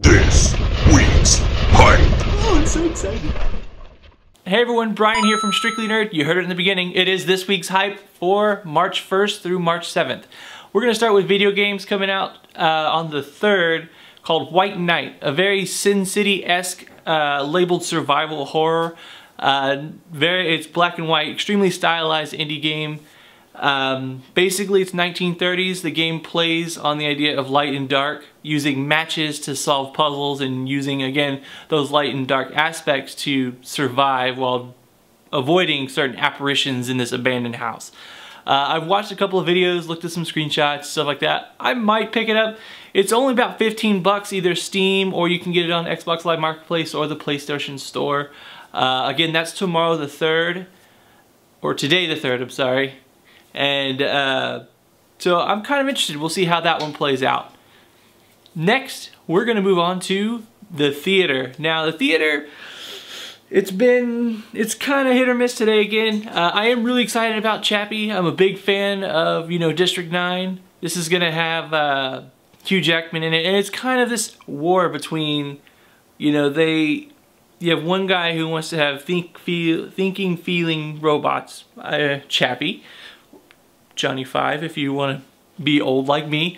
This week's hype. Oh, I'm so excited. Hey everyone, Brian here from Strictly Nerd. You heard it in the beginning. It is this week's hype for March 1st through March 7th. We're going to start with video games coming out on the 3rd called White Knight, a very Sin City-esque labeled survival horror. It's black and white, extremely stylized indie game. Basically it's 1930s. The game plays on the idea of light and dark, using matches to solve puzzles and using, again, those light and dark aspects to survive while avoiding certain apparitions in this abandoned house. I've watched a couple of videos, looked at some screenshots, stuff like that. I might pick it up. It's only about 15 bucks, either Steam or you can get it on Xbox Live Marketplace or the PlayStation Store. Again, that's tomorrow the 3rd, or today the 3rd, I'm sorry. And so I'm kind of interested. We'll see how that one plays out. Next, we're going to move on to the theater. Now, the theater, it's kind of hit or miss today again. I am really excited about Chappie. I'm a big fan of, District 9. This is going to have Hugh Jackman in it. And it's kind of this war between, you have one guy who wants to have thinking, feeling robots, Chappie. Johnny 5 if you want to be old like me,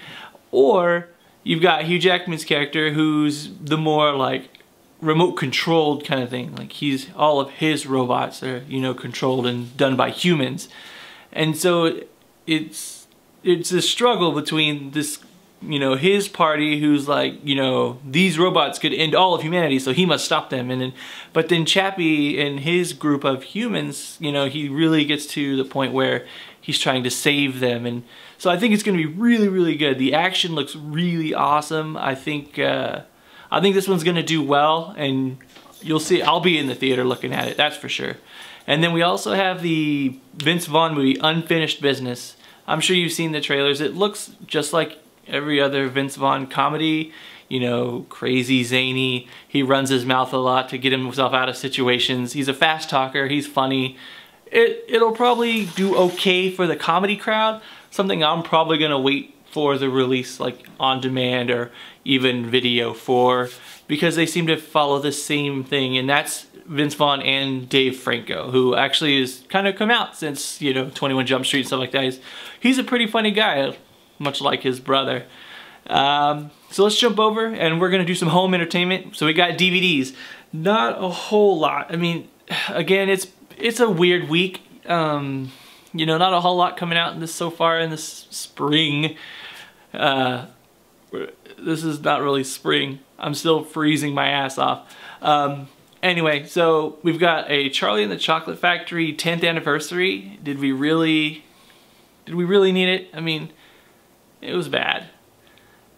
or you've got Hugh Jackman's character who's the more like remote controlled kind of thing, like all of his robots are controlled and done by humans. And so it's a struggle between this his party who's like these robots could end all of humanity, so he must stop them, but then Chappie and his group of humans, he really gets to the point where he's trying to save them. And so I think it's going to be really, really good. The action looks really awesome. I think this one's going to do well, and you'll see. I'll be in the theater looking at it, that's for sure. And then we also have the Vince Vaughn movie, Unfinished Business. I'm sure you've seen the trailers. It looks just like every other Vince Vaughn comedy, crazy, zany. He runs his mouth a lot to get himself out of situations. He's a fast talker, he's funny. It'll probably do okay for the comedy crowd, something I'm probably gonna wait for the release, like on demand or even video for, because they seem to follow the same thing, and that's Vince Vaughn and Dave Franco, who actually has kind of come out since 21 Jump Street and stuff like that. He's a pretty funny guy, much like his brother. So let's jump over and we're gonna do some home entertainment. So we got DVDs, not a whole lot. I mean, again, it's a weird week. Not a whole lot coming out so far in this spring. This is not really spring. I'm still freezing my ass off. Anyway, so we've got a Charlie and the Chocolate Factory 10th anniversary. Did we really need it? I mean, it was bad.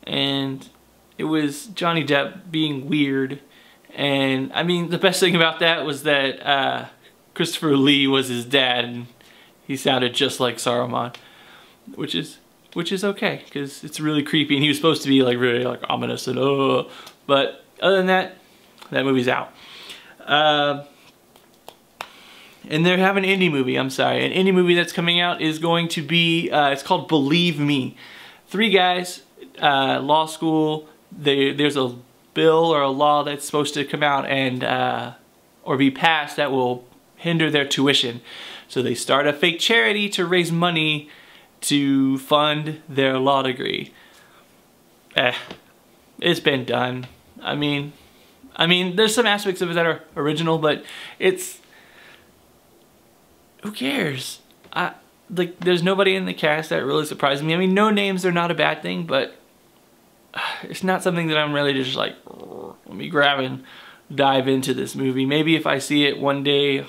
And it was Johnny Depp being weird. And I mean, the best thing about that was that Christopher Lee was his dad, and he sounded just like Saruman, which is okay, because it's really creepy, and he was supposed to be like really like ominous and but other than that, that movie's out. And they have an indie movie, an indie movie that's coming out is going to be, it's called Believe Me. 3 guys, law school, there's a bill or a law that's supposed to come out and or be passed that will hinder their tuition. So they start a fake charity to raise money to fund their law degree. It's been done. I mean, there's some aspects of it that are original, but who cares? There's nobody in the cast that really surprised me. I mean, no names are not a bad thing, but it's not something that I'm really just like, let me grab and dive into this movie. Maybe if I see it one day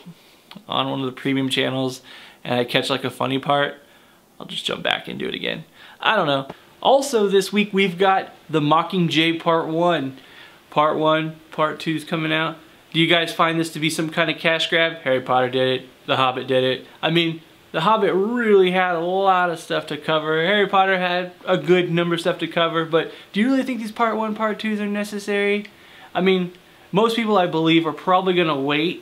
on one of the premium channels and I catch like a funny part, I'll just jump back and do it again. I don't know. Also this week we've got the Mockingjay Part 1. Part 1, Part 2 is coming out. Do you guys find this to be some kind of cash grab? Harry Potter did it. The Hobbit did it. I mean, The Hobbit really had a lot of stuff to cover. Harry Potter had a good number of stuff to cover, but do you really think these Part 1, Part 2s are necessary? I mean, most people, I believe, are probably going to wait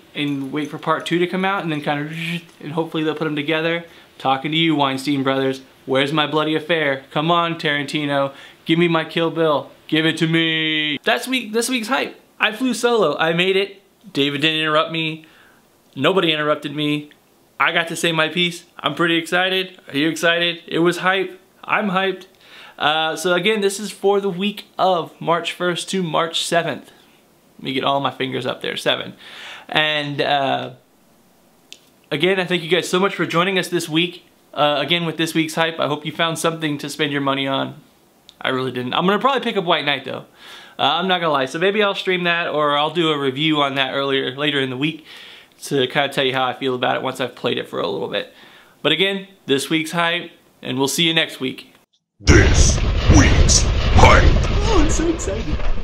for Part 2 to come out and then kind of, and hopefully they'll put them together. Talking to you, Weinstein Brothers. Where's my bloody affair? Come on, Tarantino. Give me my Kill Bill. Give it to me. This week's hype. I flew solo. I made it. David didn't interrupt me. Nobody interrupted me. I got to say my piece. I'm pretty excited. Are you excited? It was hype. I'm hyped. So again, this is for the week of March 1st to March 7th. Let me get all my fingers up there, 7. And again, I thank you guys so much for joining us this week. Again, with this week's hype, I hope you found something to spend your money on. I really didn't. I'm gonna probably pick up White Knight though. I'm not gonna lie. So maybe I'll stream that, or I'll do a review on that later in the week to kind of tell you how I feel about it once I've played it for a little bit. But again, this week's hype, and we'll see you next week. This week's hype. Oh, I'm so excited.